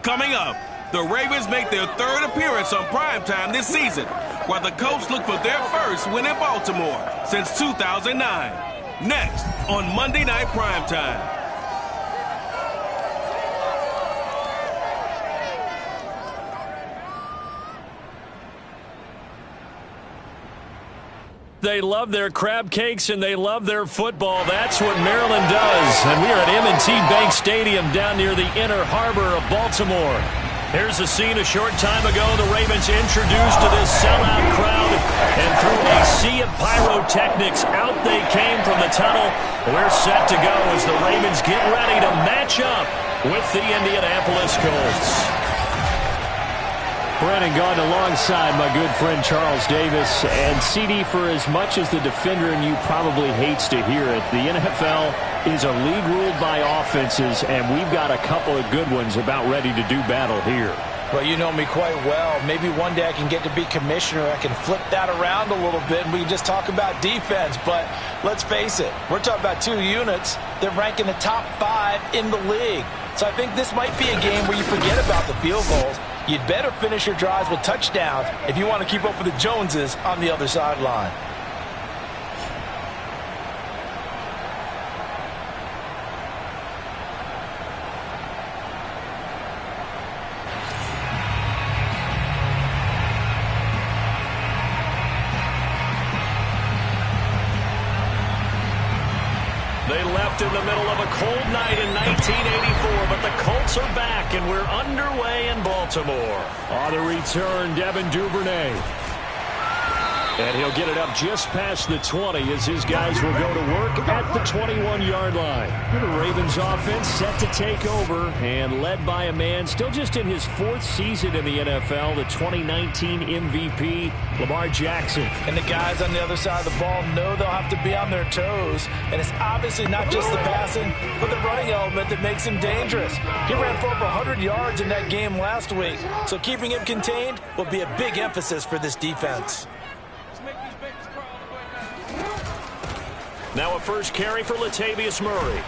Coming up, the Ravens make their third appearance on primetime this season, while the Colts look for their first win in Baltimore since 2009. Next on Monday Night Primetime. They love their crab cakes and they love their football. That's what Maryland does. And we are at M&T Bank Stadium down near the Inner Harbor of Baltimore. Here's the scene a short time ago. The Ravens introduced to this sellout crowd. And through a sea of pyrotechnics, out they came from the tunnel. We're set to go as the Ravens get ready to match up with the Indianapolis Colts. Brennan gone alongside my good friend Charles Davis. And CD, for as much as the defender in you probably hates to hear it, the NFL is a league ruled by offenses, and we've got a couple of good ones about ready to do battle here. Well, you know me quite well. Maybe one day I can get to be commissioner. I can flip that around a little bit, and we can just talk about defense. But let's face it, we're talking about two units that rank in the top 5 in the league. So I think this might be a game where you forget about the field goals. You'd better finish your drives with touchdowns if you want to keep up with the Joneses on the other sideline. They left in the middle of a cold night in 1984, but the Colts are back, and we're underway in Baltimore. On the return, Devin Duvernay. And he'll get it up just past the 20 as his guys will go to work at the 21-yard line. The Ravens offense set to take over and led by a man still just in his 4th season in the NFL, the 2019 MVP, Lamar Jackson. And the guys on the other side of the ball know they'll have to be on their toes. And it's obviously not just the passing, but the running element that makes him dangerous. He ran for over 100 yards in that game last week. So keeping him contained will be a big emphasis for this defense. Now a first carry for Latavius Murray.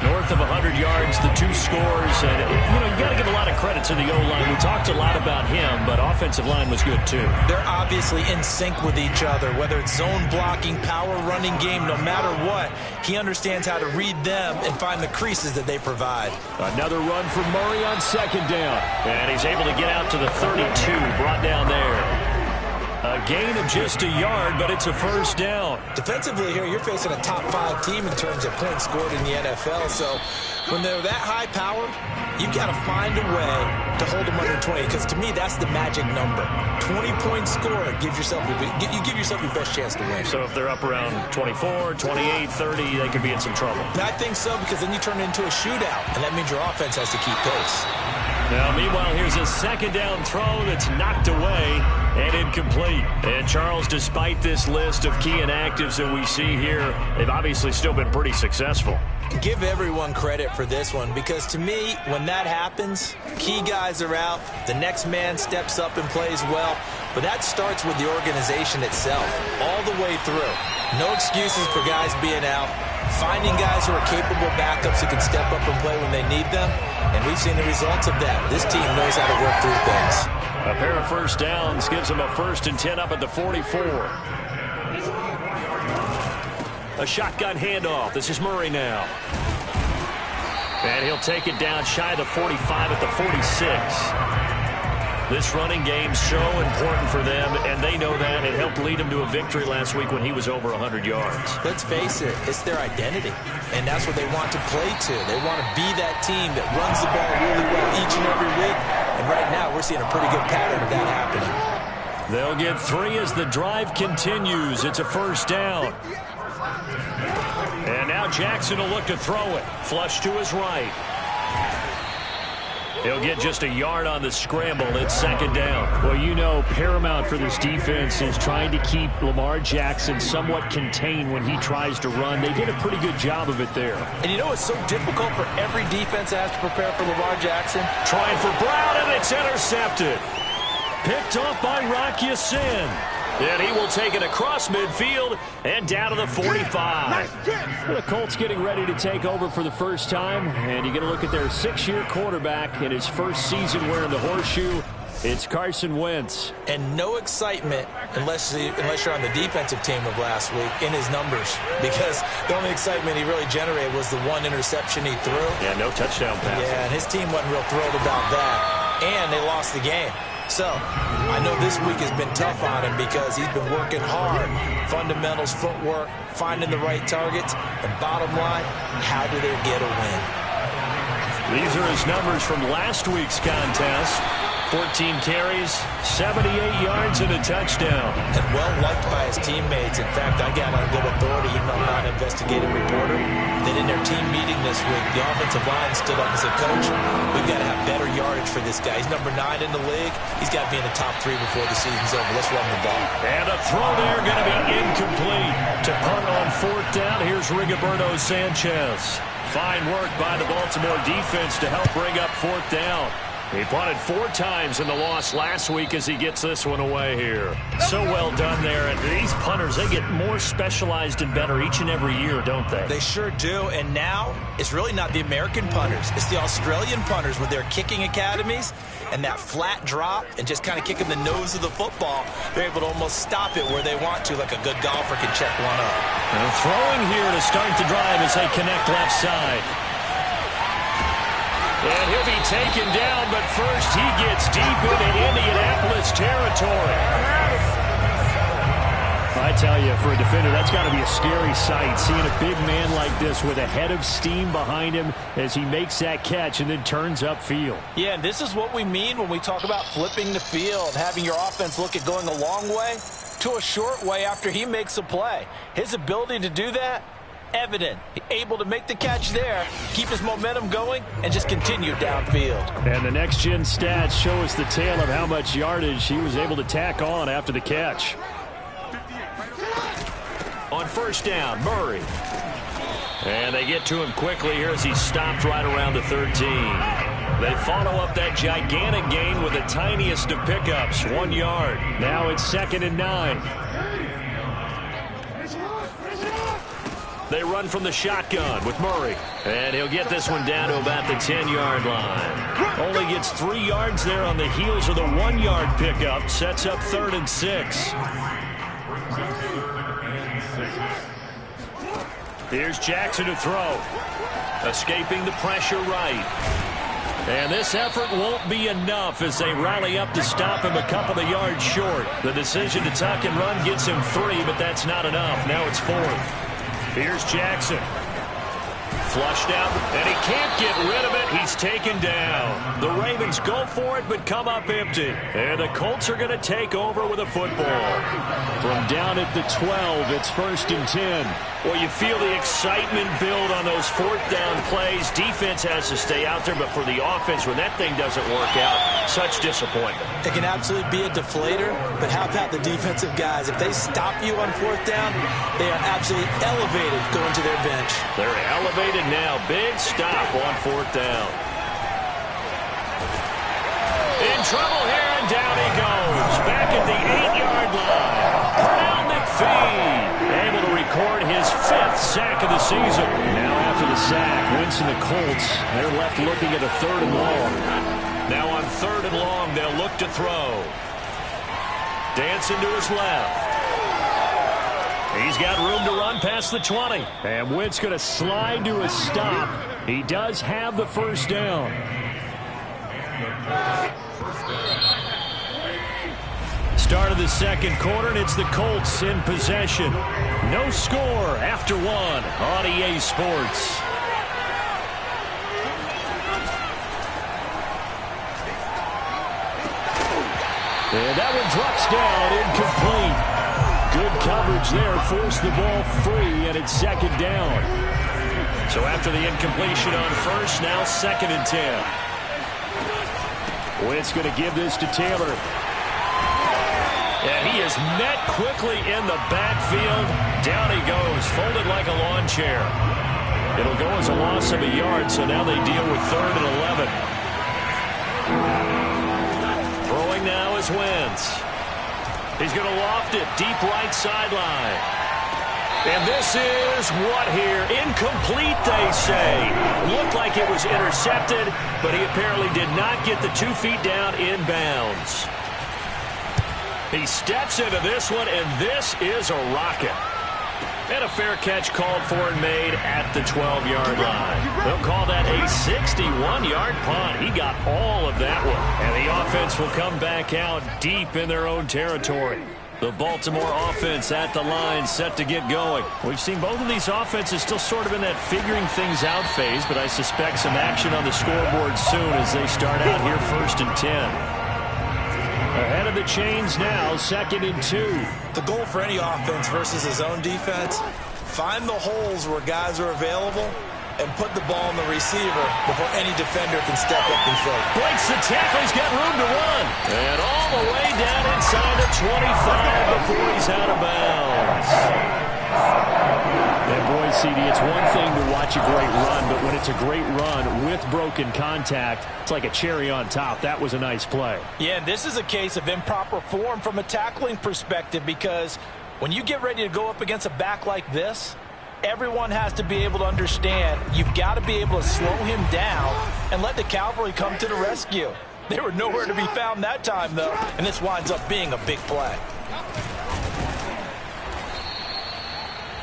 North of 100 yards, the 2 scores. And, you know, you got to give a lot of credit to the O-line. We talked a lot about him, but offensive line was good, too. They're obviously in sync with each other, whether it's zone blocking, power running game, no matter what. He understands how to read them and find the creases that they provide. Another run for Murray on second down. And he's able to get out to the 32, brought down there. A gain of just a yard, but it's a first down. Defensively here, you're facing a top 5 team in terms of points scored in the NFL. So when they're that high-powered, you've got to find a way to hold them under 20. Because to me, that's the magic number. 20-point score gives yourself you give yourself your best chance to win. So if they're up around 24, 28, 30, they could be in some trouble. I think so, because then you turn it into a shootout, and that means your offense has to keep pace. Now, meanwhile, here's a second down throw that's knocked away and incomplete. And, Charles, despite this list of key inactives that we see here, they've obviously still been pretty successful. Give everyone credit for this one, because to me, when that happens, key guys are out, the next man steps up and plays well, but that starts with the organization itself, all the way through. No excuses for guys being out, finding guys who are capable backups who can step up and play when they need them, and we've seen the results of that. This team knows how to work through things. A pair of first downs gives them a 1st and 10 up at the 44. A shotgun handoff. This is Murray now. And he'll take it down shy of the 45 at the 46. This running game's so important for them, and they know that. It helped lead them to a victory last week when he was over 100 yards. Let's face it, it's their identity, and that's what they want to play to. They want to be that team that runs the ball really well each and every week, and right now we're seeing a pretty good pattern of that happening. They'll get 3 as the drive continues. It's a first down. And now Jackson will look to throw it. Flush to his right. He'll get just a yard on the scramble. It's second down. Well, you know, paramount for this defense is trying to keep Lamar Jackson somewhat contained when he tries to run. They did a pretty good job of it there. And you know it's so difficult for every defense that has to prepare for Lamar Jackson? Trying for Brown, and it's intercepted. Picked off by Rock Ya-Sin. And he will take it across midfield and down to the 45. The Colts getting ready to take over for the first time. And you get a look at their 6-year quarterback in his first season wearing the horseshoe. It's Carson Wentz. And no excitement unless you're on the defensive team of last week in his numbers. Because the only excitement he really generated was the one interception he threw. Yeah, no touchdown pass. Yeah, and his team wasn't real thrilled about that. And they lost the game. So, I know this week has been tough on him because he's been working hard. Fundamentals, footwork, finding the right targets. And bottom line, how do they get a win? These are his numbers from last week's contest. 14 carries, 78 yards, and a touchdown. And well-liked by his teammates. In fact, I got on good authority, even though I'm not an investigative reporter, that in their team meeting this week, the offensive line stood up and said, Coach, we've got to have better yardage for this guy. He's number 9 in the league. He's got to be in the top 3 before the season's over. Let's run the ball. And a throw there going to be incomplete. To punt on 4th down, here's Rigoberto Sanchez. Fine work by the Baltimore defense to help bring up 4th down. He punted 4 times in the loss last week as he gets this one away here. So well done there. And these punters, they get more specialized and better each and every year, don't they? They sure do. And now it's really not the American punters. It's the Australian punters with their kicking academies and that flat drop and just kind of kicking the nose of the football. They're able to almost stop it where they want to, like a good golfer can check one up. And throwing here to start the drive as they connect left side. And he'll be taken down, but first he gets deep into Indianapolis territory. I tell you, for a defender, that's got to be a scary sight, seeing a big man like this with a head of steam behind him as he makes that catch and then turns upfield. Yeah, and this is what we mean when we talk about flipping the field, having your offense look at going a long way to a short way after he makes a play. His ability to do that, evident. Able to make the catch there, keep his momentum going, and just continue downfield. And the next-gen stats show us the tale of how much yardage he was able to tack on after the catch. On 1st down, Murray. And they get to him quickly here as he stopped right around the 13. They follow up that gigantic gain with the tiniest of pickups, 1 yard. Now it's 2nd and 9. They run from the shotgun with Murray. And he'll get this one down to about the 10-yard line. Only gets 3 yards there on the heels of the 1-yard pickup. Sets up 3rd and 6. Here's Jackson to throw. Escaping the pressure right. And this effort won't be enough as they rally up to stop him a couple of yards short. The decision to tuck and run gets him 3, but that's not enough. Now it's 4th. Here's Jackson. Flushed out, and he can't get rid of it. He's taken down. The Ravens go for it, but come up empty. And the Colts are going to take over with a football. From down at the 12, it's 1st and 10. Well, you feel the excitement build on those 4th down plays. Defense has to stay out there, but for the offense, when that thing doesn't work out, such disappointment. It can absolutely be a deflator, but how about the defensive guys? If they stop you on 4th down, they are absolutely elevated going to their bench. They're elevated now. Big stop on 4th down. In trouble here, and down he goes. Back at the 8-yard line. Pernell McPhee able to record his 5th sack of the season. Now after the sack, Wentz and the Colts, they're left looking at a 3rd and long. Now on 3rd and long, they'll look to throw. Dancing to his left. He's got room to run past the 20. And Wentz going to slide to a stop. He does have the 1st down. Start of the 2nd quarter, and it's the Colts in possession. No score after 1 on EA Sports. And that one drops down, incomplete. Good coverage there, forced the ball free, and it's 2nd down. So after the incompletion on 1st, now 2nd and 10. Wentz going to give this to Taylor. And he is met quickly in the backfield. Down he goes, folded like a lawn chair. It'll go as a loss of a yard, so now they deal with 3rd and 11. Throwing now is Wentz. He's going to loft it deep right sideline. And this is what here? Incomplete, they say. Looked like it was intercepted, but he apparently did not get the 2 feet down inbounds. He steps into this one, and this is a rocket. And a fair catch called for and made at the 12-yard line. They'll call that a 61-yard punt. He got all of that one. And the offense will come back out deep in their own territory. The Baltimore offense at the line, set to get going. We've seen both of these offenses still sort of in that figuring things out phase, but I suspect some action on the scoreboard soon as they start out here 1st and 10. Ahead of the chains now, 2nd and 2. The goal for any offense versus his own defense, find the holes where guys are available and put the ball in the receiver before any defender can step up and fill it. Breaks the tackle. He's got room to run. And all the way down inside the 25 before he's out of bounds. And boy, CD, it's one thing to watch a great run, but when it's a great run with broken contact, it's like a cherry on top. That was a nice play. Yeah, this is a case of improper form from a tackling perspective, because when you get ready to go up against a back like this, everyone has to be able to understand you've got to be able to slow him down and let the cavalry come to the rescue. They were nowhere to be found that time, though, and this winds up being a big play.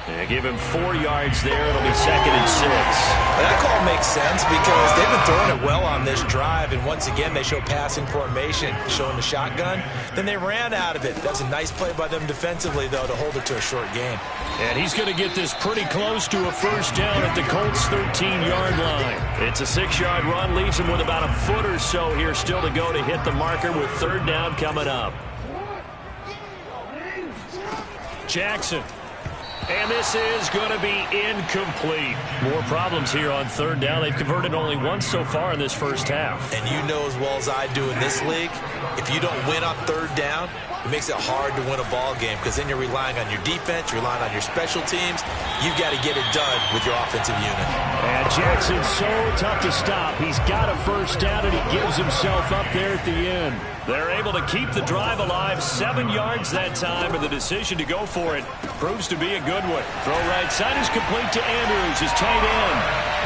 They give him 4 yards there. It'll be 2nd and 6. That call makes sense because they've been throwing it well on this drive, and once again they show passing formation, showing the shotgun. Then they ran out of it. That's a nice play by them defensively, though, to hold it to a short gain. And he's going to get this pretty close to a first down at the Colts' 13-yard line. It's a 6-yard run, leaves him with about a foot or so here still to go to hit the marker with 3rd down coming up. Jackson. And this is going to be incomplete. More problems here on 3rd down. They've converted only once so far in this first half. And you know as well as I do in this league, if you don't win on 3rd down, it makes it hard to win a ball game because then you're relying on your defense, you're relying on your special teams. You've got to get it done with your offensive unit. And Jackson's so tough to stop. He's got a first down, and he gives himself up there at the end. They're able to keep the drive alive, 7 yards that time, and the decision to go for it proves to be a good one. Throw right side is complete to Andrews, his tight end.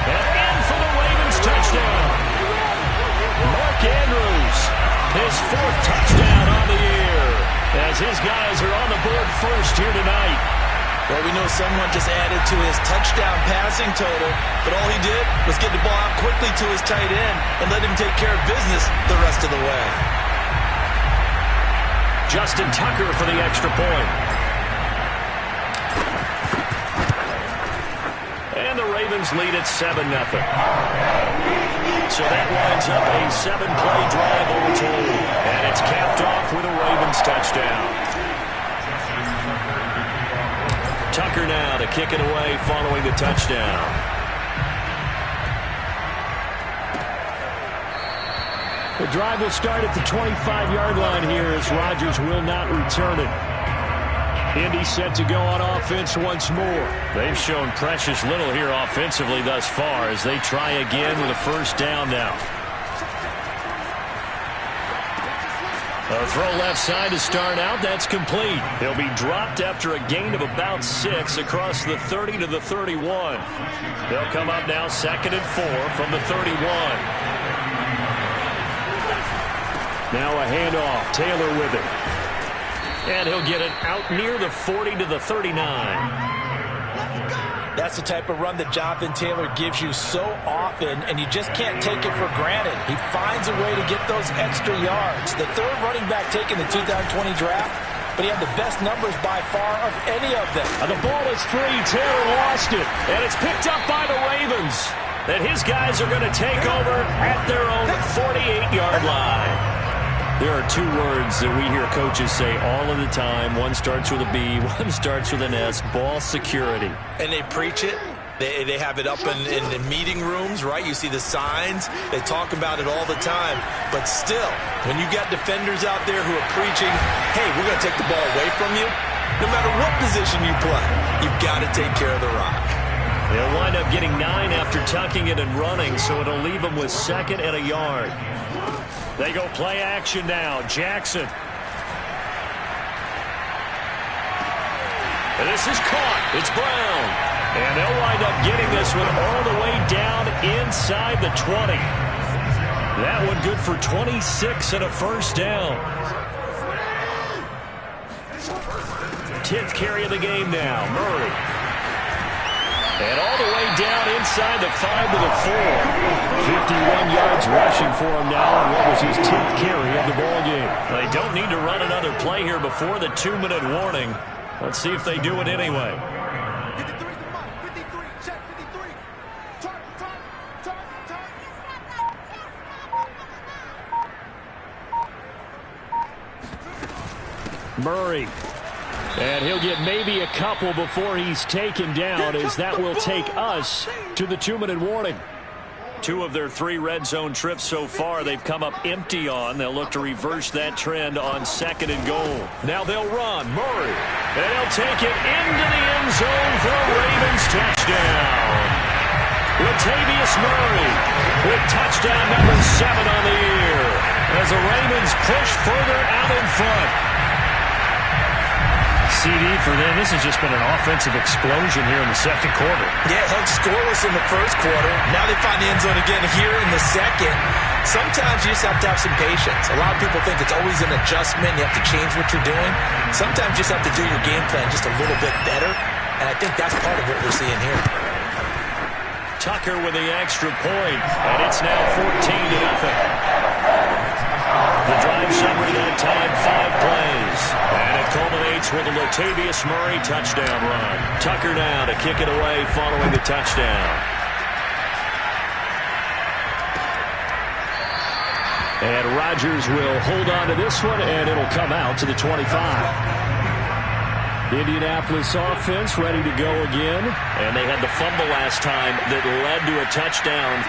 And in for the Ravens touchdown. Mark Andrews, his 4th touchdown on the year, as his guys are on the board first here tonight. Well, we know someone just added to his touchdown passing total, but all he did was get the ball out quickly to his tight end and let him take care of business the rest of the way. Justin Tucker for the extra point. And the Ravens lead at 7-0. So that winds up a 7-play drive all told. And it's capped off with a Ravens touchdown. Tucker now to kick it away following the touchdown. The drive will start at the 25-yard line here as Rodgers will not return it. Indy set to go on offense once more. They've shown precious little here offensively thus far as they try again with a first down now. A throw left side to start out. That's complete. He'll be dropped after a gain of about 6 across the 30 to the 31. They'll come up now 2nd and 4 from the 31. Now a handoff. Taylor with it. And he'll get it out near the 40 to the 39. That's the type of run that Jonathan Taylor gives you so often, and you just can't take it for granted. He finds a way to get those extra yards. The 3rd running back taken the 2020 draft, but he had the best numbers by far of any of them. The ball is free. Taylor lost it, and it's picked up by the Ravens. And his guys are going to take over at their own 48-yard line. There are 2 words that we hear coaches say all of the time. One starts with a B, one starts with an S, ball security. And they preach it. They have it up in the meeting rooms, right? You see the signs. They talk about it all the time. But still, when you got defenders out there who are preaching, hey, we're going to take the ball away from you, no matter what position you play, you've got to take care of the rock. They'll wind up getting 9 after tucking it and running, so it'll leave them with 2nd and a yard. They go play action now. Jackson. This is caught. It's Brown. And they'll wind up getting this one all the way down inside the 20. That one good for 26 and a first down. 10th carry of the game now. Murray. And all the way down inside the 5 to the 4. 51 yards rushing for him now on what was his 10th carry of the ball game. They don't need to run another play here before the 2-minute warning. Let's see if they do it anyway. Murray. And he'll get maybe a couple before he's taken down, as that will take us to the 2-minute warning. 2 of their 3 red zone trips so far they've come up empty on. They'll look to reverse that trend on 2nd and goal. Now they'll run. Murray. And they'll take it into the end zone for a Ravens touchdown. Latavius Murray with touchdown number 7 on the year as the Ravens push further out in front. CD for them. This has just been an offensive explosion here in the second quarter. Yeah, held scoreless in the first quarter. Now they find the end zone again here in the second. Sometimes you just have to have some patience. A lot of people think it's always an adjustment. You have to change what you're doing. Sometimes you just have to do your game plan just a little bit better. And I think that's part of what we're seeing here. Tucker with the extra point. And it's now 14-0. The drive summary that time, 5 plays. And it culminates with a Latavius Murray touchdown run. Tucker now to kick it away following the touchdown. And Rodgers will hold on to this one, and it'll come out to the 25. The Indianapolis offense ready to go again. And they had the fumble last time that led to a touchdown.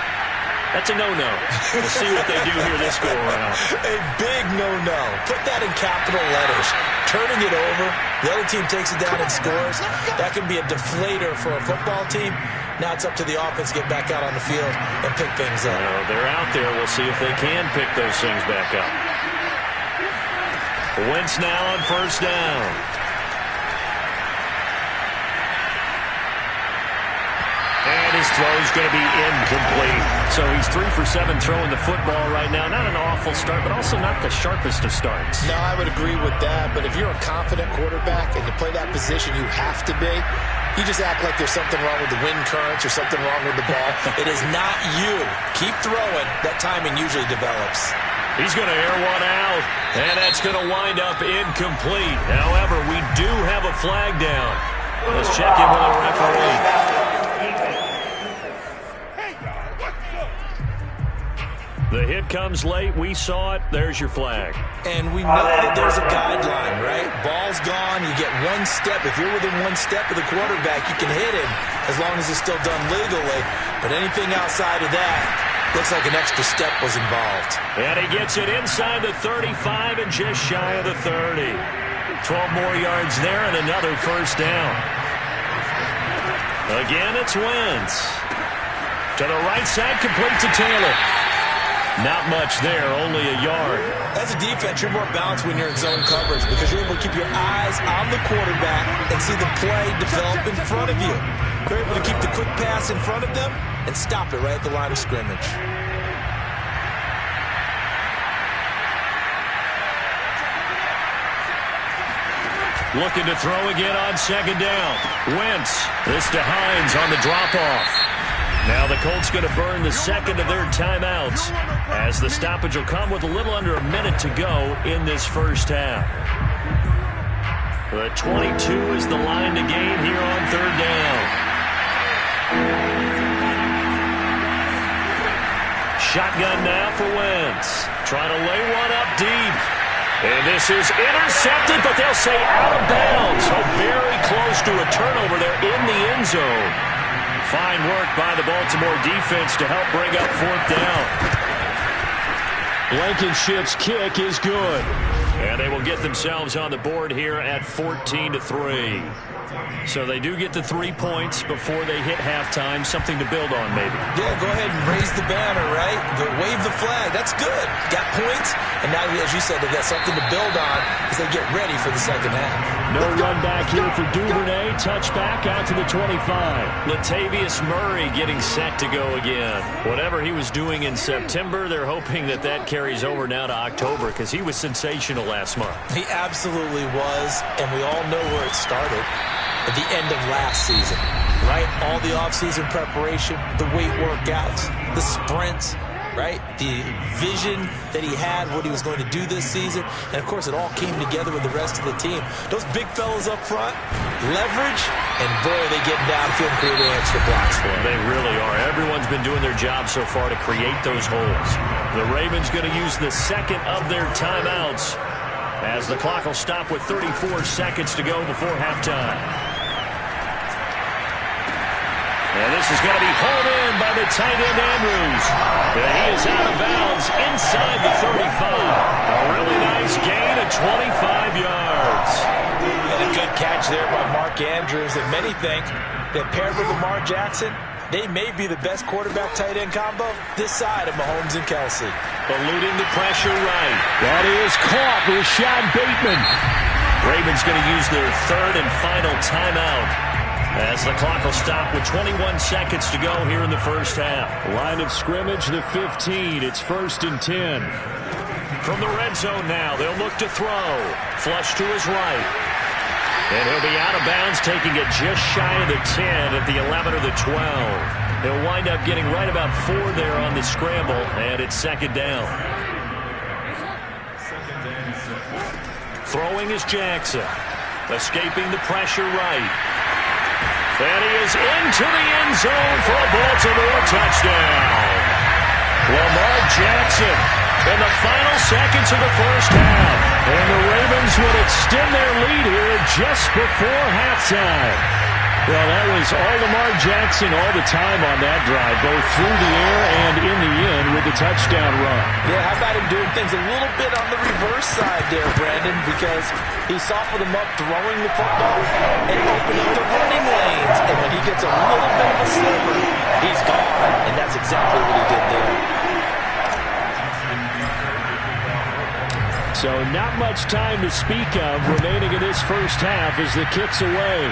That's a no-no. We'll see what they do here this go-around. A big no-no. Put that in capital letters. Turning it over, the other team takes it down and scores. That can be a deflator for a football team. Now it's up to the offense to get back out on the field and pick things up. They're out there. We'll see if they can pick those things back up. Wentz now on first down. And his throw's going to be incomplete. So he's 3 for 7 throwing the football right now. Not an awful start, but also not the sharpest of starts. No, I would agree with that. But if you're a confident quarterback and you play that position you have to be, you just act like there's something wrong with the wind currents or something wrong with the ball. It is not you. Keep throwing. That timing usually develops. He's going to air one out, and that's going to wind up incomplete. However, we do have a flag down. Let's check in with the referee. The hit comes late. We saw it. There's your flag. And we know that there's a guideline, right? Ball's gone. You get 1 step. If you're within 1 step of the quarterback, you can hit him as long as it's still done legally. But anything outside of that looks like an extra step was involved. And he gets it inside the 35 and just shy of the 30. 12 more yards there and another first down. Again, it's Wentz. To the right side, complete to Taylor. Not much there, only a yard. As a defense, you're more balanced when you're in zone coverage because you're able to keep your eyes on the quarterback and see the play develop in front of you. You're able to keep the quick pass in front of them and stop it right at the line of scrimmage. Looking to throw again on second down. Wentz. This to Hines on the drop-off. Now the Colts going to burn the second of their timeouts as the stoppage will come with a little under a minute to go in this first half. The 22 is the line to gain here on third down. Shotgun now for Wentz. Trying to lay one up deep. And this is intercepted, but they'll say out of bounds. So very close to a turnover there in the end zone. Fine work by the Baltimore defense to help bring up fourth down. Blankenship's kick is good. And they will get themselves on the board here at 14-3. So they do get the 3 points before they hit halftime. Something to build on, maybe. Yeah, go ahead and raise the banner, right? Wave the flag. That's good. Got points. And now, as you said, they've got something to build on as they get ready for the second half. No run back here for Duvernay. Touchback out to the 25. Latavius Murray getting set to go again. Whatever he was doing in September, they're hoping that that carries over now to October because he was sensational last month. He absolutely was, and we all know where it started. At the end of last season, right? All the offseason preparation, the weight workouts, the sprints, right? The vision that he had, what he was going to do this season. And, of course, it all came together with the rest of the team. Those big fellas up front, leverage, and, boy, are they getting downfield and creating extra blocks for him. They really are. Everyone's been doing their job so far to create those holes. The Ravens going to use the second of their timeouts as the clock will stop with 34 seconds to go before halftime. And this is going to be hauled in by the tight end Andrews. And he is out of bounds inside the 35. A really nice gain of 25 yards. And a good catch there by Mark Andrews. And many think that paired with Lamar Jackson, they may be the best quarterback-tight end combo this side of Mahomes and Kelsey. Eluding the pressure right. That is caught. Rashad Bateman. Ravens going to use their third and final timeout as the clock will stop with 21 seconds to go here in the first half. Line of scrimmage, the 15. It's 1st and 10. From the red zone now, they'll look to throw. Flush to his right. And he'll be out of bounds, taking it just shy of the 10 at the 11 or the 12. He'll wind up getting right about 4 there on the scramble, and it's second down. Throwing is Jackson. Escaping the pressure right. And he is into the end zone for a Baltimore touchdown. Lamar Jackson in the final seconds of the first half. And the Ravens would extend their lead here just before halftime. Well, that was all Lamar Jackson all the time on that drive, both through the air and in the end with the touchdown run. Yeah, how about him doing things a little bit on the reverse side there, Brandon, because he softened them up throwing the football and opened up the running lanes. And when he gets a little bit of a sliver, he's gone. And that's exactly what he did there. So not much time to speak of remaining in this first half as the kick's away.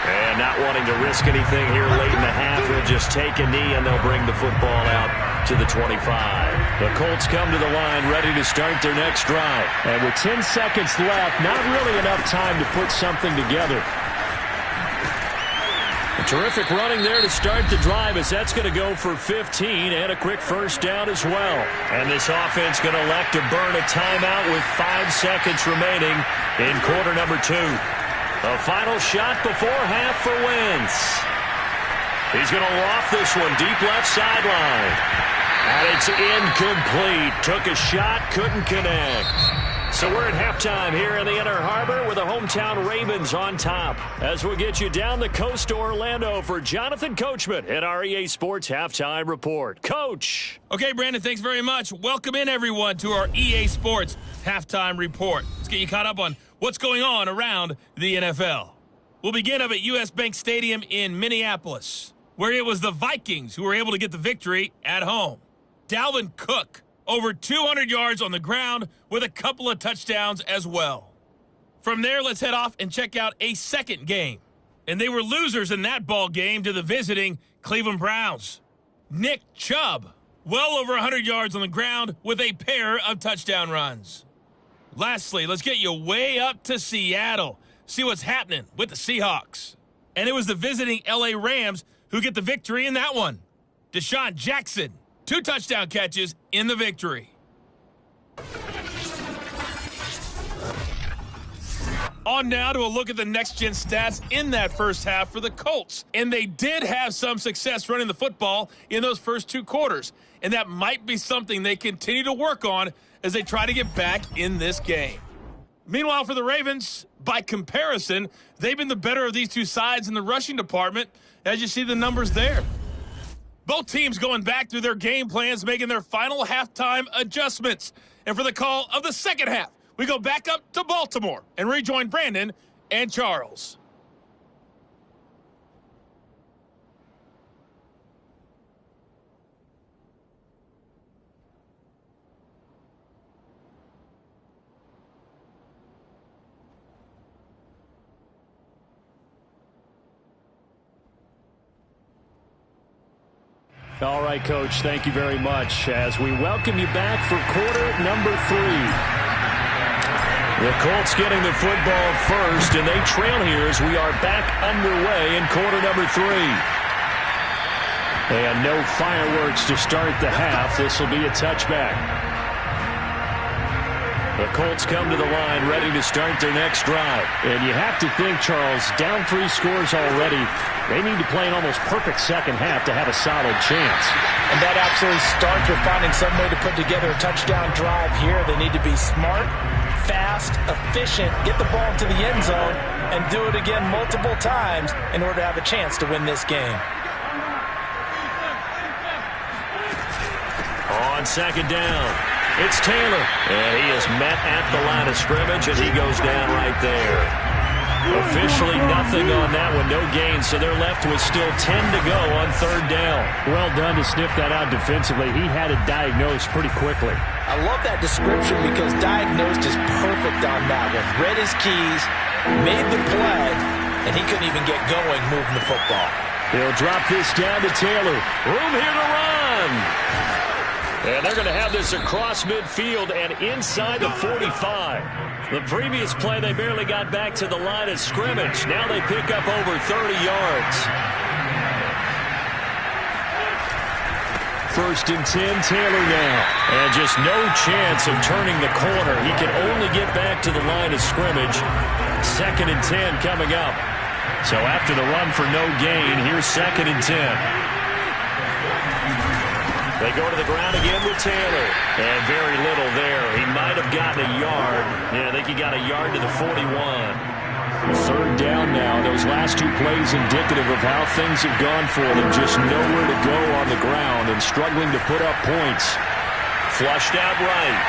And not wanting to risk anything here late in the half, he'll just take a knee and they'll bring the football out to the 25. The Colts come to the line ready to start their next drive. And with 10 seconds left, not really enough time to put something together. A terrific running there to start the drive as that's going to go for 15 and a quick first down as well. And this offense going to elect to burn a timeout with 5 seconds remaining in quarter number 2. A final shot before half for Wentz. He's going to loft this one deep left sideline. And it's incomplete. Took a shot, couldn't connect. So we're at halftime here in the Inner Harbor with the hometown Ravens on top. As we'll get you down the coast to Orlando for Jonathan Coachman at our EA Sports Halftime Report. Coach. Okay, Brandon, thanks very much. Welcome in, everyone, to our EA Sports Halftime Report. Let's get you caught up on what's going on around the NFL. We'll begin up at U.S. Bank Stadium in Minneapolis, where it was the Vikings who were able to get the victory at home. Dalvin Cook, over 200 yards on the ground with a couple of touchdowns as well. From there, let's head off and check out a second game. And they were losers in that ball game to the visiting Cleveland Browns. Nick Chubb, well over 100 yards on the ground with a pair of touchdown runs. Lastly, let's get you way up to Seattle. See what's happening with the Seahawks. And it was the visiting LA Rams who get the victory in that one. Deshaun Jackson, 2 touchdown catches in the victory. On now to a look at the next-gen stats in that first half for the Colts. And they did have some success running the football in those first 2 quarters. And that might be something they continue to work on as they try to get back in this game. Meanwhile, for the Ravens, by comparison, they've been the better of these 2 sides in the rushing department, as you see the numbers there. Both teams going back through their game plans, making their final halftime adjustments. And for the call of the second half, we go back up to Baltimore and rejoin Brandon and Charles. All right, Coach, thank you very much as we welcome you back for quarter number 3. The Colts getting the football first, and they trail here as we are back underway in quarter number 3. And no fireworks to start the half. This will be a touchback. The Colts come to the line ready to start their next drive. And you have to think, Charles, down 3 scores already. They need to play an almost perfect second half to have a solid chance. And that absolutely starts with finding some way to put together a touchdown drive here. They need to be smart, fast, efficient, get the ball to the end zone, and do it again multiple times in order to have a chance to win this game. On second down, it's Taylor. And he is met at the line of scrimmage, and he goes down right there. Officially nothing on that one, no gain, so they're left with still 10 to go on third down. Well done to sniff that out defensively. He had it diagnosed pretty quickly. I love that description because diagnosed is perfect on that one. Read his keys, made the play, and he couldn't even get going moving the football. He'll drop this down to Taylor. Room here to run. And they're going to have this across midfield and inside the 45. The previous play, they barely got back to the line of scrimmage. Now they pick up over 30 yards. First and 10, Taylor now. And just no chance of turning the corner. He can only get back to the line of scrimmage. Second and 10 coming up. So after the run for no gain, here's second and 10. They go to the ground again with Taylor. And very little there. He might have gotten a yard. Yeah, I think he got a yard to the 41. Third down now. Those last 2 plays indicative of how things have gone for them. Just nowhere to go on the ground and struggling to put up points. Flushed out right.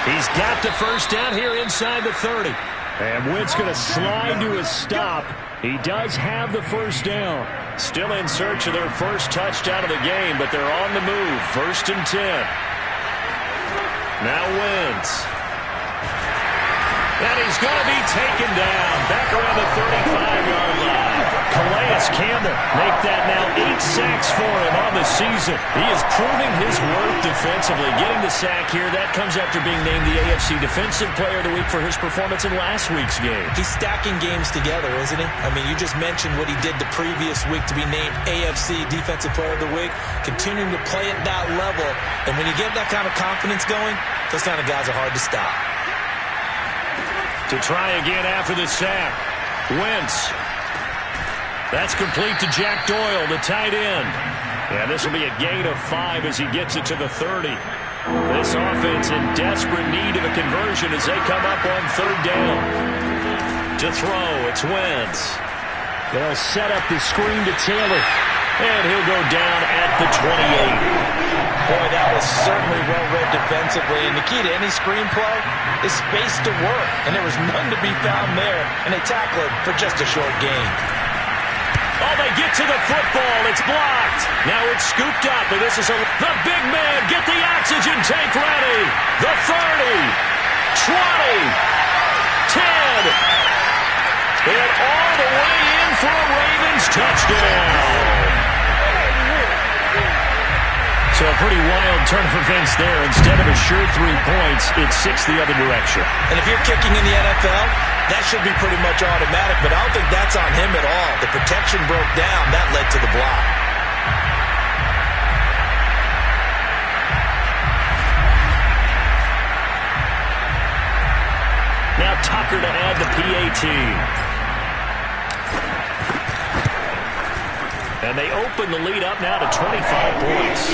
He's got the first down here inside the 30. And Wentz going to slide to a stop. He does have the first down. Still in search of their first touchdown of the game, but they're on the move. First and 10. Now Wentz. And he's going to be taken down. Back around the 35-yard line. Calais Campbell make that now 8 sacks for him on the season. He is proving his worth defensively. Getting the sack here, that comes after being named the AFC Defensive Player of the Week for his performance in last week's game. He's stacking games together, isn't he? I mean, you just mentioned what he did the previous week to be named AFC Defensive Player of the Week, continuing to play at that level. And when you get that kind of confidence going, those kind of guys are hard to stop. To try again after the sack. Wentz. That's complete to Jack Doyle, the tight end. And this will be a gain of 5 as he gets it to the 30. This offense in desperate need of a conversion as they come up on third down. To throw, it's Wentz. They'll set up the screen to Taylor. And he'll go down at the 28. Boy, that was certainly well-read defensively. And the key to any screen play is space to work. And there was none to be found there. And they tackled for just a short gain. Oh, they get to the football. It's blocked. Now it's scooped up. And this is the big man. Get the oxygen tank ready. The 30, 20, 10. And all the way in for a Ravens touchdown. So a pretty wild turn of events there. Instead of a sure 3 points, it's 6 the other direction. And if you're kicking in the NFL, that should be pretty much automatic, but I don't think that's on him at all. The protection broke down. That led to the block. Now Tucker to add the PAT. And they open the lead up now to 25 points.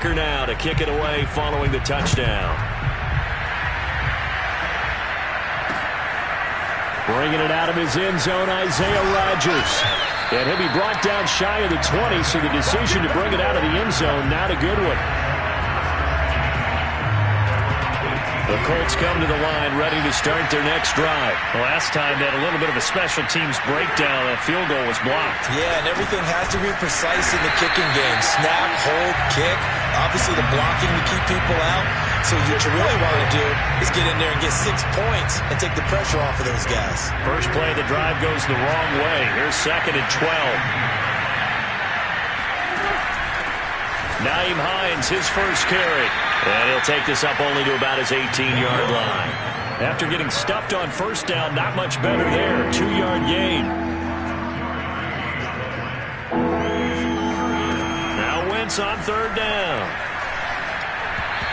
Tucker now to kick it away following the touchdown. Bringing it out of his end zone, Isaiah Rodgers. And he'll be brought down shy of the 20, so the decision to bring it out of the end zone, not a good one. The Colts come to the line ready to start their next drive. Last time they had a little bit of a special teams breakdown. That field goal was blocked. Yeah, and everything has to be precise in the kicking game. Snap, hold, kick. Obviously the blocking to keep people out. So what you really want to do is get in there and get 6 points and take the pressure off of those guys. First play of the drive goes the wrong way. Here's 2nd and 12. Nyheim Hines, his first carry. And he'll take this up only to about his 18-yard line. After getting stuffed on first down, not much better there. 2-yard gain. Now Wentz on 3rd down.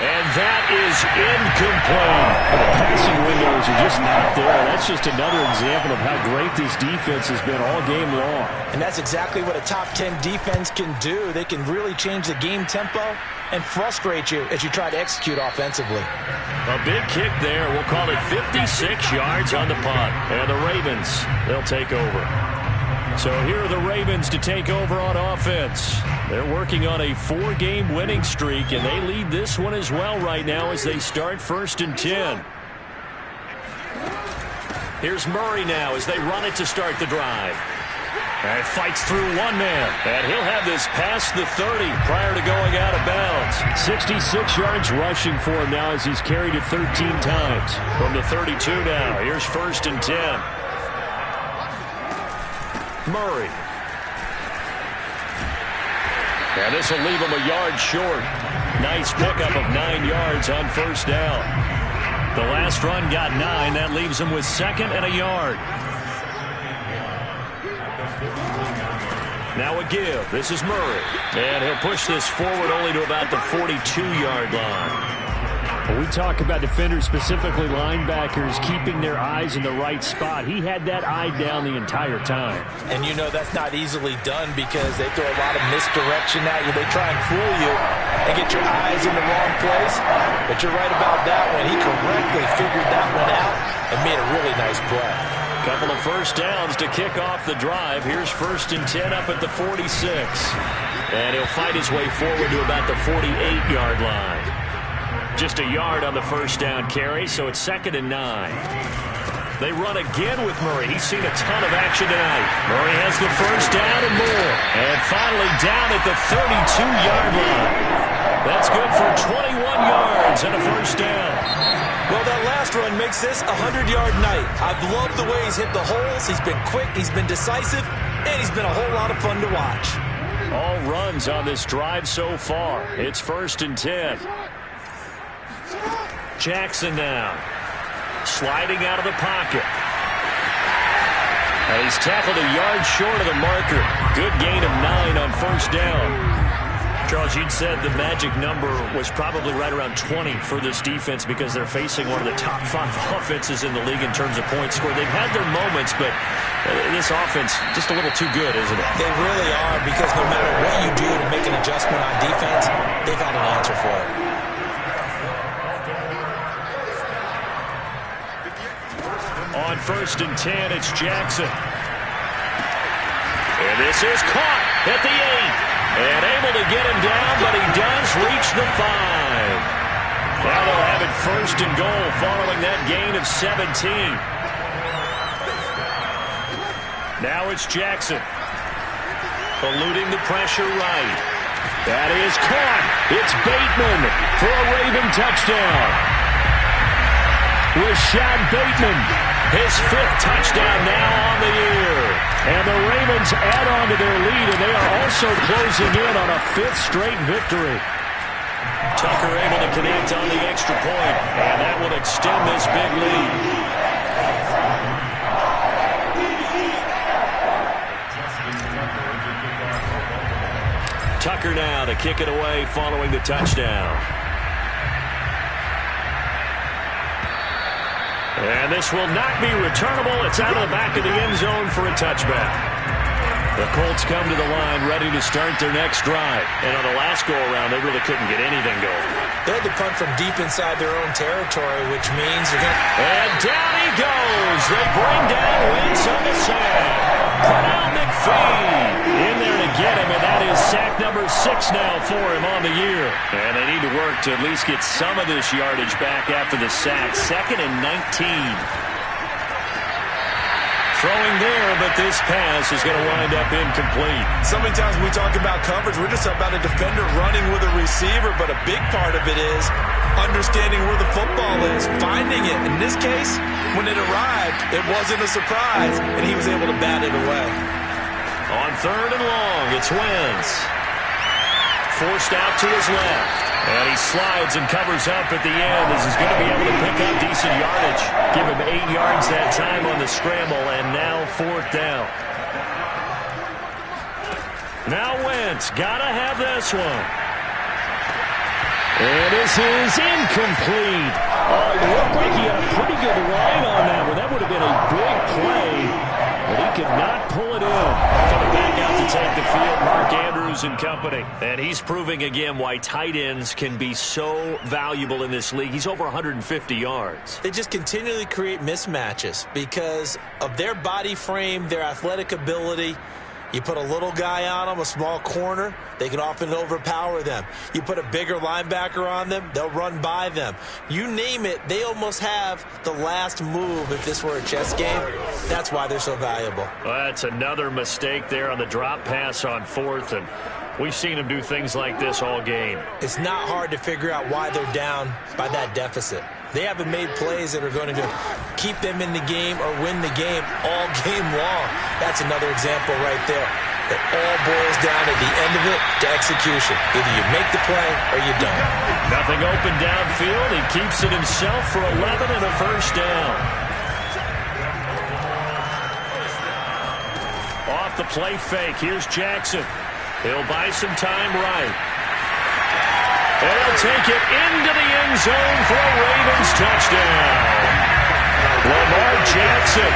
And that is incomplete. The passing windows are just not there. That's just another example of how great this defense has been all game long. And that's exactly what a top 10 defense can do. They can really change the game tempo and frustrate you as you try to execute offensively. A big kick there. We'll call it 56 yards on the punt. And the Ravens, they'll take over. So here are the Ravens to take over on offense. They're working on a 4-game winning streak, and they lead this one as well right now as they start 1st and 10. Here's Murray now as they run it to start the drive. And fights through one man. And he'll have this past the 30 prior to going out of bounds. 66 yards rushing for him now as he's carried it 13 times. From the 32 now, here's 1st and 10. Murray. And this will leave him a yard short. Nice pickup of 9 yards on 1st down. The last run got 9. That leaves him with 2nd and a yard. Now a give. This is Murray. And he'll push this forward only to about the 42-yard line. We talk about defenders, specifically linebackers, keeping their eyes in the right spot. He had that eye down the entire time. And you know that's not easily done because they throw a lot of misdirection at you. They try and fool you and get your eyes in the wrong place. But you're right about that one. He correctly figured that one out and made a really nice play. Couple of first downs to kick off the drive. Here's 1st and 10 up at the 46. And he'll fight his way forward to about the 48-yard line. Just a yard on the first down carry, so it's 2nd and 9. They run again with Murray. He's seen a ton of action tonight. Murray has the first down and more. And finally down at the 32-yard line. That's good for 21 yards and a first down. Well, that last run makes this a 100-yard night. I've loved the way he's hit the holes. He's been quick, he's been decisive, and he's been a whole lot of fun to watch. All runs on this drive so far. It's 1st and 10. Jackson now. Sliding out of the pocket. And he's tackled a yard short of the marker. Good gain of 9 on first down. Charles, you'd said the magic number was probably right around 20 for this defense because they're facing one of the top 5 offenses in the league in terms of points scored. They've had their moments, but this offense just a little too good, isn't it? They really are, because no matter what you do to make an adjustment on defense, they've had an answer for it. On 1st and 10, it's Jackson. And this is caught at the 8. And able to get him down, but he does reach the 5. Now they'll have it 1st and goal following that gain of 17. Now it's Jackson. Eluding the pressure right. That is caught. It's Bateman for a Raven touchdown. Rashad Bateman, his 5th touchdown now on the year. And the Ravens add on to their lead, and they are also closing in on a 5th straight victory. Tucker able to connect on the extra point, and that will extend this big lead. Tucker now to kick it away following the touchdown. And this will not be returnable. It's out of the back of the end zone for a touchback. The Colts come to the line ready to start their next drive. And on the last go-around, they really couldn't get anything going. They had to punt from deep inside their own territory, which means you're going to... And down he goes. They bring down Wentz on the sack. Pernell McPhee in there to get him, and that is sack number 6 now for him on the year. And they need to work to at least get some of this yardage back after the sack. 2nd and 19. Throwing there, but this pass is going to wind up incomplete. So many times when we talk about coverage, we're just about a defender running with a receiver, but a big part of it is understanding where the football is, finding it. In this case, when it arrived, it wasn't a surprise, and he was able to bat it away. On 3rd and long, it's Wentz. Forced out to his left. And he slides and covers up at the end as he's going to be able to pick up decent yardage. Give him 8 yards that time on the scramble, and now 4th down. Now Wentz, gotta have this one. And this is incomplete. Oh, it looked like he had a pretty good line on that one. That would have been a big play, but he could not pull it in. Coming back out to take the field, Mark Andrews and company. And he's proving again why tight ends can be so valuable in this league. He's over 150 yards. They just continually create mismatches because of their body frame, their athletic ability. You put a little guy on them, a small corner, they can often overpower them. You put a bigger linebacker on them, they'll run by them. You name it, they almost have the last move if this were a chess game. That's why they're so valuable. Well, that's another mistake there on the drop pass on 4th, and we've seen them do things like this all game. It's not hard to figure out why they're down by that deficit. They haven't made plays that are going to keep them in the game or win the game all game long. That's another example right there. It all boils down at the end of it to execution. Either you make the play or you don't. Nothing open downfield. He keeps it himself for 11 and a 1st down. Off the play fake. Here's Jackson. He'll buy some time right. And he'll take it into the end zone for a Ravens touchdown. Lamar Jackson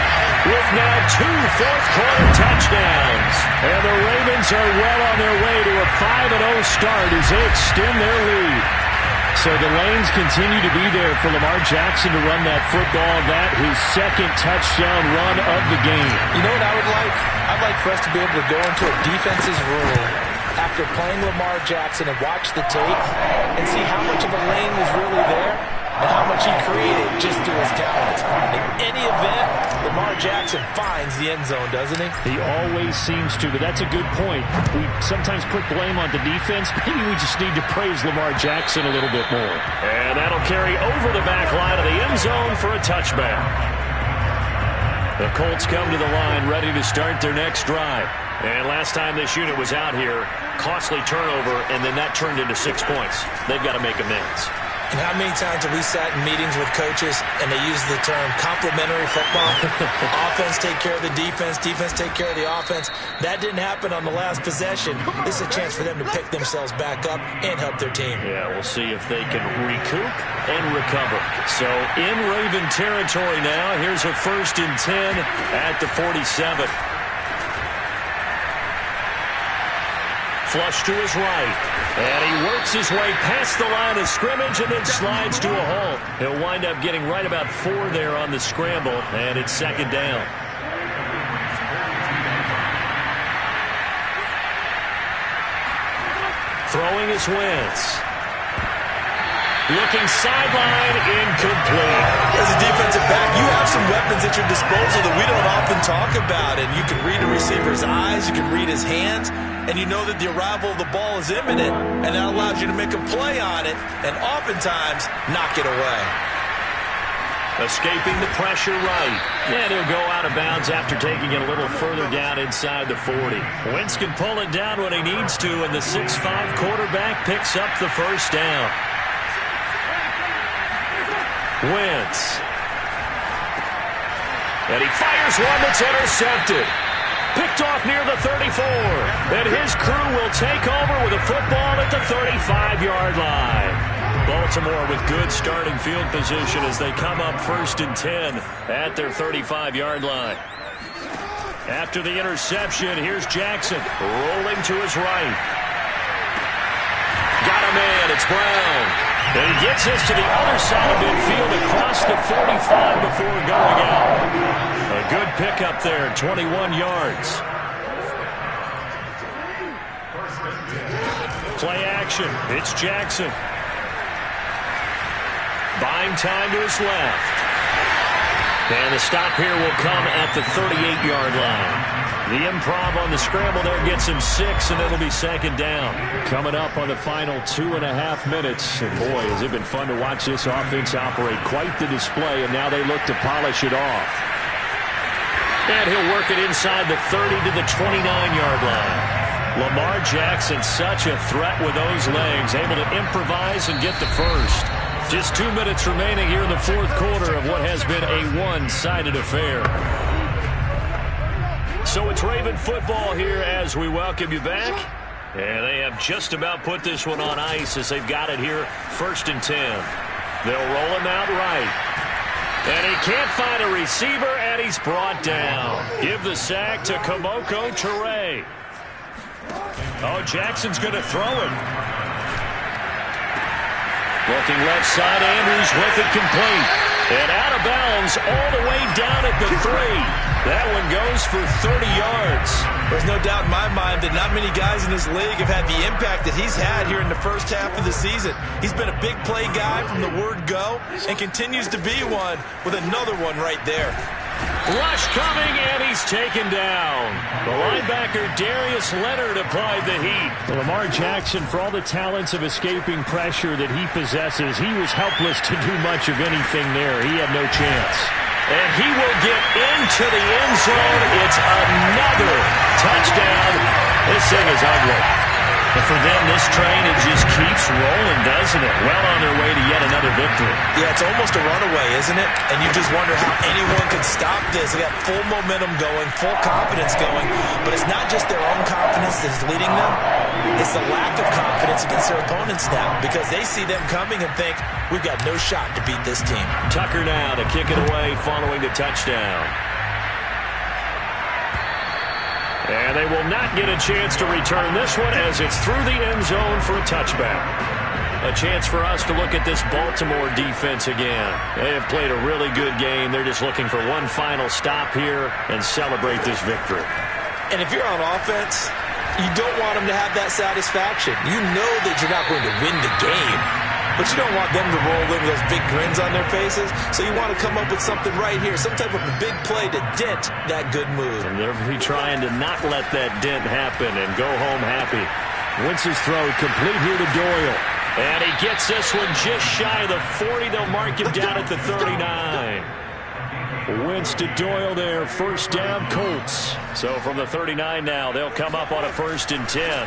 with now 2 fourth-quarter touchdowns. And the Ravens are well on their way to a 5-0 start as they extend their lead. So the lanes continue to be there for Lamar Jackson to run that football. That his 2nd touchdown run of the game. You know what I would like? I'd like for us to be able to go into a defense's room after playing Lamar Jackson and watch the tape and see how much of a lane was really there and how much he created just through his talents. In any event, Lamar Jackson finds the end zone, doesn't he? He always seems to, but that's a good point. We sometimes put blame on the defense. Maybe we just need to praise Lamar Jackson a little bit more. And that'll carry over the back line of the end zone for a touchback. The Colts come to the line ready to start their next drive. And last time this unit was out here, costly turnover, and then that turned into 6 points. They've got to make amends. And how many times have we sat in meetings with coaches and they use the term complementary football? Offense take care of the defense, defense take care of the offense. That didn't happen on the last possession. This is a chance for them to pick themselves back up and help their team. Yeah, we'll see if they can recoup and recover. So in Raven territory now, here's a 1st and 10 at the 47. Flush to his right. And he works his way past the line of scrimmage and then slides to a halt. He'll wind up getting right about 4 there on the scramble, and it's 2nd down. Throwing is Wentz. Looking sideline, incomplete. As a defensive back, you have some weapons at your disposal that we don't often talk about. And you can read a receiver's eyes, you can read his hands, and you know that the arrival of the ball is imminent, and that allows you to make a play on it and oftentimes knock it away. Escaping the pressure right. And he'll go out of bounds after taking it a little further down inside the 40. Wentz can pull it down when he needs to, and the 6'5" quarterback picks up the 1st down. Wentz. And he fires one that's intercepted. Picked off near the 34. And his crew will take over with a football at the 35-yard line. Baltimore with good starting field position as they come up 1st and 10 at their 35-yard line. After the interception, here's Jackson rolling to his right. Got a man, it's Brown. And he gets us to the other side of midfield across the 45 before going out. A good pickup there, 21 yards. Play action, it's Jackson. Buying time to his left. And the stop here will come at the 38-yard line. The improv on the scramble there gets him 6, and it'll be second down. Coming up on the final 2.5 minutes. And boy, has it been fun to watch this offense operate. Quite the display, and now they look to polish it off. And he'll work it inside the 30 to the 29-yard line. Lamar Jackson, such a threat with those legs, able to improvise and get the first. Just 2 minutes remaining here in the fourth quarter of what has been a one-sided affair. So it's Raven football here as we welcome you back. And they have just about put this one on ice as they've got it here, 1st and 10. They'll roll him out right. And he can't find a receiver, and he's brought down. Give the sack to Komoko Toure. Oh, Jackson's going to throw it. Looking left side, Andrews with it complete. And out of bounds all the way down at the 3. That one goes for 30 yards. There's no doubt in my mind that not many guys in this league have had the impact that he's had here in the first half of the season. He's been a big play guy from the word go and continues to be one with another one right there. Rush coming, and he's taken down. The linebacker, Darius Leonard, applied the heat. Lamar Jackson, for all the talents of escaping pressure that he possesses, he was helpless to do much of anything there. He had no chance. And he will get into the end zone. It's another touchdown. This thing is ugly. But for them, this train, it just keeps rolling, doesn't it? Well on their way to yet another victory. Yeah, it's almost a runaway, isn't it? And you just wonder how anyone could stop this. They got full momentum going, full confidence going. But it's not just their own confidence that's leading them. It's the lack of confidence against their opponents now because they see them coming and think, we've got no shot to beat this team. Tucker now to kick it away following the touchdown. And they will not get a chance to return this one as it's through the end zone for a touchback. A chance for us to look at this Baltimore defense again. They have played a really good game. They're just looking for one final stop here and celebrate this victory. And if you're on offense, you don't want them to have that satisfaction. You know that you're not going to win the game. But you don't want them to roll in with those big grins on their faces. So you want to come up with something right here, some type of a big play to dent that good mood. And they'll be trying to not let that dent happen and go home happy. Wentz's throw complete here to Doyle. And he gets this one just shy of the 40. They'll mark him down at the 39. Wentz to Doyle there, first down Colts. So from the 39 now, they'll come up on a 1st and 10.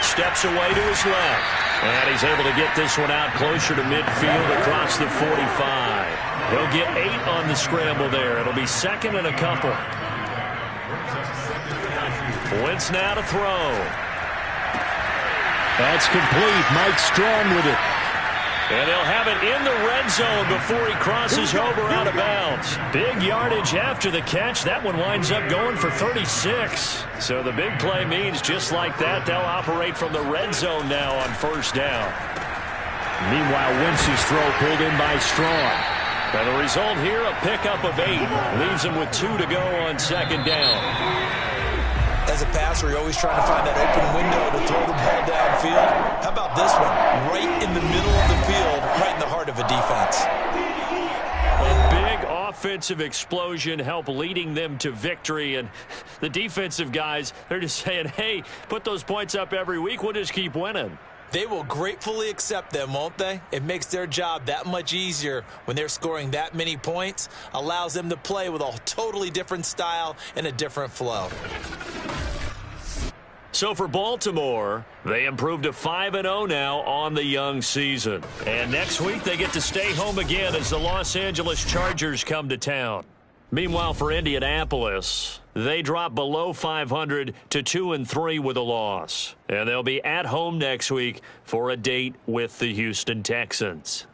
Steps away to his left. And he's able to get this one out closer to midfield across the 45. He'll get 8 on the scramble there. It'll be 2nd and a couple. Wentz now to throw. That's complete. Mike Strong with it. And they'll have it in the red zone before he crosses over out of bounds. Big yardage after the catch. That one winds up going for 36. So the big play means just like that, they'll operate from the red zone now on 1st down. Meanwhile, Wentz's throw pulled in by Strong. And the result here, a pickup of 8. Leaves him with 2 to go on 2nd down. As a passer, you're always trying to find that open window to throw the ball downfield. How about this one? Right in the middle of the field, right in the heart of a defense. A big offensive explosion helped leading them to victory. And the defensive guys, they're just saying, hey, put those points up every week. We'll just keep winning. They will gratefully accept them, won't they? It makes their job that much easier when they're scoring that many points. Allows them to play with a totally different style and a different flow. So for Baltimore, they improved to 5-0 now on the young season. And next week they get to stay home again as the Los Angeles Chargers come to town. Meanwhile, for Indianapolis, they drop below 500 to 2-3 with a loss. And they'll be at home next week for a date with the Houston Texans.